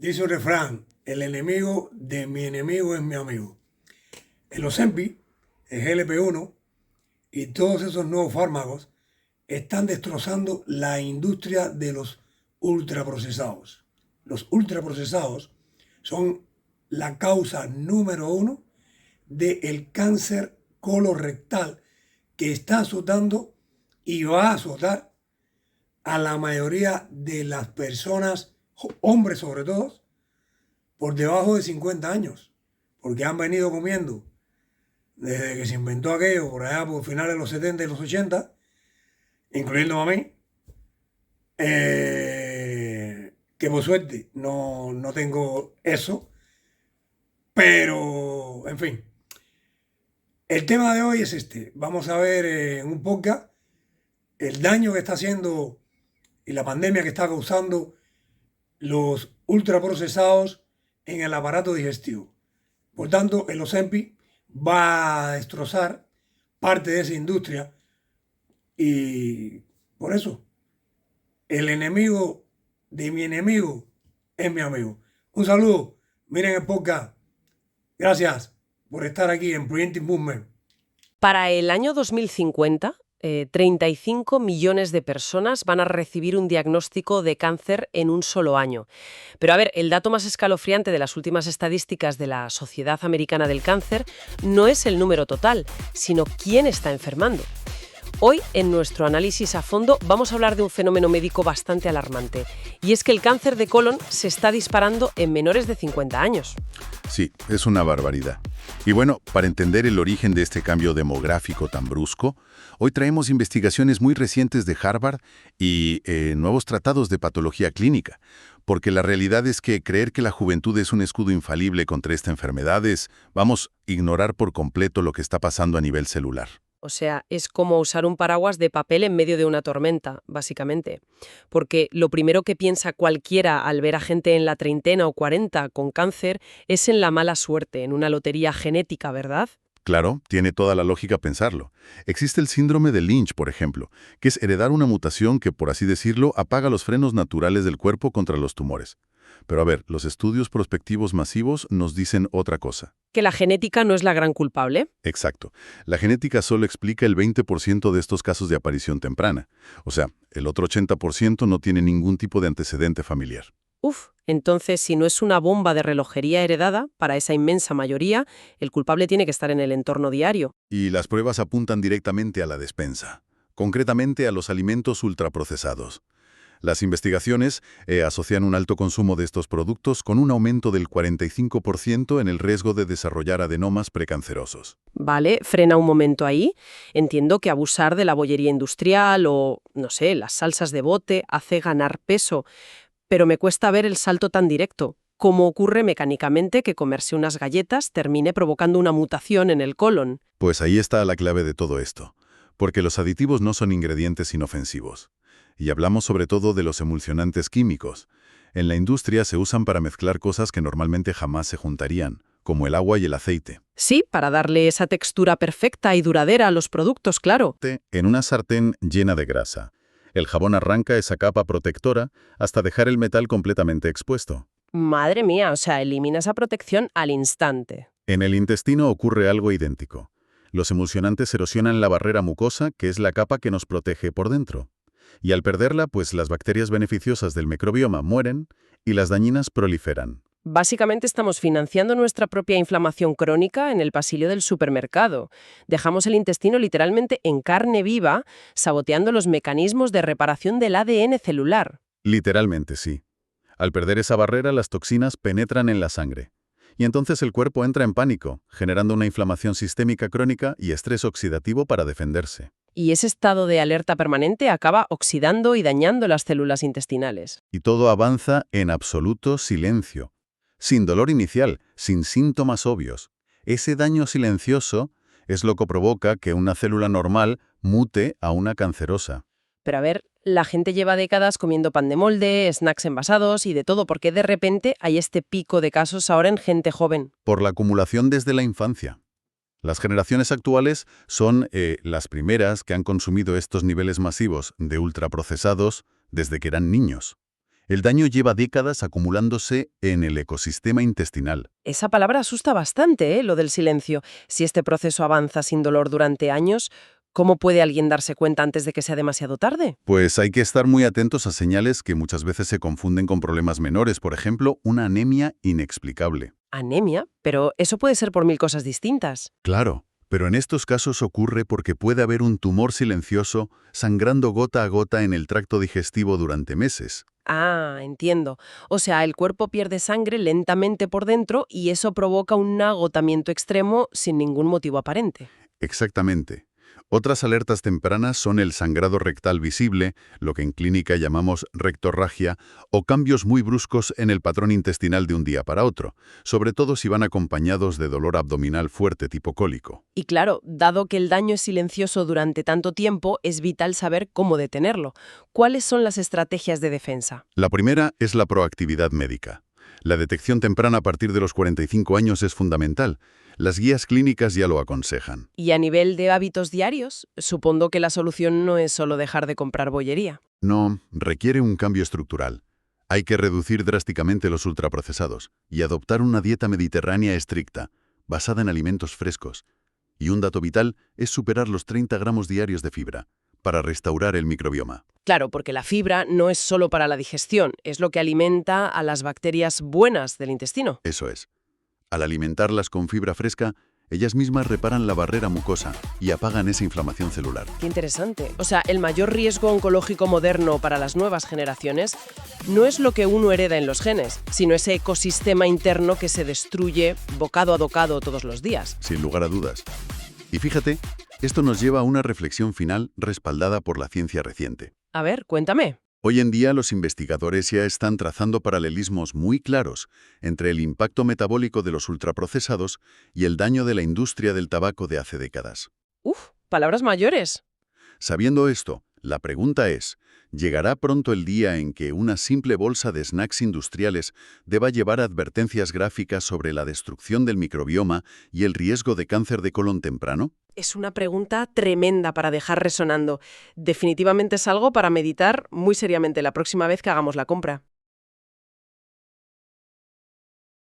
Dice un refrán, el enemigo de mi enemigo es mi amigo. El Ozempic, el GLP-1 y todos esos nuevos fármacos están destrozando la industria de los ultraprocesados. Los ultraprocesados son la causa número uno del cáncer colorectal que está azotando y va a azotar a la mayoría de las personas, hombres sobre todo, por debajo de 50 años, porque han venido comiendo desde que se inventó aquello, por allá por finales de los 70 y los 80, incluyendo a mí, que por suerte no tengo eso, pero en fin. El tema de hoy es este. Vamos a ver en un podcast el daño que está haciendo y la pandemia que está causando los ultraprocesados en el aparato digestivo. Por tanto, el Ozempic va a destrozar parte de esa industria y por eso el enemigo de mi enemigo es mi amigo. Un saludo. Miren el podcast. Gracias por estar aquí en Preventive Movement. Para el año 2050, 35 millones de personas van a recibir un diagnóstico de cáncer en un solo año. Pero a ver, el dato más escalofriante de las últimas estadísticas de la Sociedad Americana del Cáncer no es el número total, sino quién está enfermando. Hoy, en nuestro análisis a fondo, vamos a hablar de un fenómeno médico bastante alarmante. Y es que el cáncer de colon se está disparando en menores de 50 años. Sí, es una barbaridad. Y bueno, para entender el origen de este cambio demográfico tan brusco, hoy traemos investigaciones muy recientes de Harvard y nuevos tratados de patología clínica. Porque la realidad es que creer que la juventud es un escudo infalible contra esta enfermedad es, ignorar por completo lo que está pasando a nivel celular. O sea, es como usar un paraguas de papel en medio de una tormenta, básicamente. Porque lo primero que piensa cualquiera al ver a gente en la treintena o 40 con cáncer es en la mala suerte, en una lotería genética, ¿verdad? Claro, tiene toda la lógica pensarlo. Existe el síndrome de Lynch, por ejemplo, que es heredar una mutación que, por así decirlo, apaga los frenos naturales del cuerpo contra los tumores. Pero a ver, los estudios prospectivos masivos nos dicen otra cosa. Que la genética no es la gran culpable. Exacto. La genética solo explica el 20% de estos casos de aparición temprana. O sea, el otro 80% no tiene ningún tipo de antecedente familiar. Entonces, si no es una bomba de relojería heredada, para esa inmensa mayoría, el culpable tiene que estar en el entorno diario. Y las pruebas apuntan directamente a la despensa, concretamente a los alimentos ultraprocesados. Las investigaciones asocian un alto consumo de estos productos con un aumento del 45% en el riesgo de desarrollar adenomas precancerosos. Vale, frena un momento ahí. Entiendo que abusar de la bollería industrial o, no sé, las salsas de bote hace ganar peso, pero me cuesta ver el salto tan directo. ¿Cómo ocurre mecánicamente que comerse unas galletas termine provocando una mutación en el colon? Pues ahí está la clave de todo esto, porque los aditivos no son ingredientes inofensivos. Y hablamos sobre todo de los emulsionantes químicos. En la industria se usan para mezclar cosas que normalmente jamás se juntarían, como el agua y el aceite. Sí, para darle esa textura perfecta y duradera a los productos, claro. En una sartén llena de grasa. El jabón arranca esa capa protectora hasta dejar el metal completamente expuesto. Madre mía, o sea, elimina esa protección al instante. En el intestino ocurre algo idéntico. Los emulsionantes erosionan la barrera mucosa, que es la capa que nos protege por dentro. Y al perderla, pues las bacterias beneficiosas del microbioma mueren y las dañinas proliferan. Básicamente estamos financiando nuestra propia inflamación crónica en el pasillo del supermercado. Dejamos el intestino literalmente en carne viva, saboteando los mecanismos de reparación del ADN celular. Literalmente, sí. Al perder esa barrera, las toxinas penetran en la sangre. Y entonces el cuerpo entra en pánico, generando una inflamación sistémica crónica y estrés oxidativo para defenderse. Y ese estado de alerta permanente acaba oxidando y dañando las células intestinales. Y todo avanza en absoluto silencio. Sin dolor inicial, sin síntomas obvios. Ese daño silencioso es lo que provoca que una célula normal mute a una cancerosa. Pero a ver, la gente lleva décadas comiendo pan de molde, snacks envasados y de todo, ¿por qué de repente hay este pico de casos ahora en gente joven? Por la acumulación desde la infancia. Las generaciones actuales son las primeras que han consumido estos niveles masivos de ultraprocesados desde que eran niños. El daño lleva décadas acumulándose en el ecosistema intestinal. Esa palabra asusta bastante, ¿eh? Lo del silencio. Si este proceso avanza sin dolor durante años, ¿cómo puede alguien darse cuenta antes de que sea demasiado tarde? Pues hay que estar muy atentos a señales que muchas veces se confunden con problemas menores, por ejemplo, una anemia inexplicable. Anemia, pero eso puede ser por mil cosas distintas. Claro, pero en estos casos ocurre porque puede haber un tumor silencioso sangrando gota a gota en el tracto digestivo durante meses. Ah, entiendo. O sea, el cuerpo pierde sangre lentamente por dentro y eso provoca un agotamiento extremo sin ningún motivo aparente. Exactamente. Otras alertas tempranas son el sangrado rectal visible, lo que en clínica llamamos rectorragia, o cambios muy bruscos en el patrón intestinal de un día para otro, sobre todo si van acompañados de dolor abdominal fuerte tipo cólico. Y claro, dado que el daño es silencioso durante tanto tiempo, es vital saber cómo detenerlo. ¿Cuáles son las estrategias de defensa? La primera es la proactividad médica. La detección temprana a partir de los 45 años es fundamental. Las guías clínicas ya lo aconsejan. Y a nivel de hábitos diarios, supongo que la solución no es solo dejar de comprar bollería. No, requiere un cambio estructural. Hay que reducir drásticamente los ultraprocesados y adoptar una dieta mediterránea estricta, basada en alimentos frescos. Y un dato vital es superar los 30 gramos diarios de fibra, para restaurar el microbioma. Claro, porque la fibra no es solo para la digestión, es lo que alimenta a las bacterias buenas del intestino. Eso es. Al alimentarlas con fibra fresca, ellas mismas reparan la barrera mucosa y apagan esa inflamación celular. Qué interesante. O sea, el mayor riesgo oncológico moderno para las nuevas generaciones no es lo que uno hereda en los genes, sino ese ecosistema interno que se destruye bocado a bocado todos los días. Sin lugar a dudas. Y fíjate, esto nos lleva a una reflexión final respaldada por la ciencia reciente. A ver, cuéntame. Hoy en día los investigadores ya están trazando paralelismos muy claros entre el impacto metabólico de los ultraprocesados y el daño de la industria del tabaco de hace décadas. Uf, palabras mayores. Sabiendo esto, la pregunta es, ¿llegará pronto el día en que una simple bolsa de snacks industriales deba llevar advertencias gráficas sobre la destrucción del microbioma y el riesgo de cáncer de colon temprano? Es una pregunta tremenda para dejar resonando. Definitivamente es algo para meditar muy seriamente la próxima vez que hagamos la compra.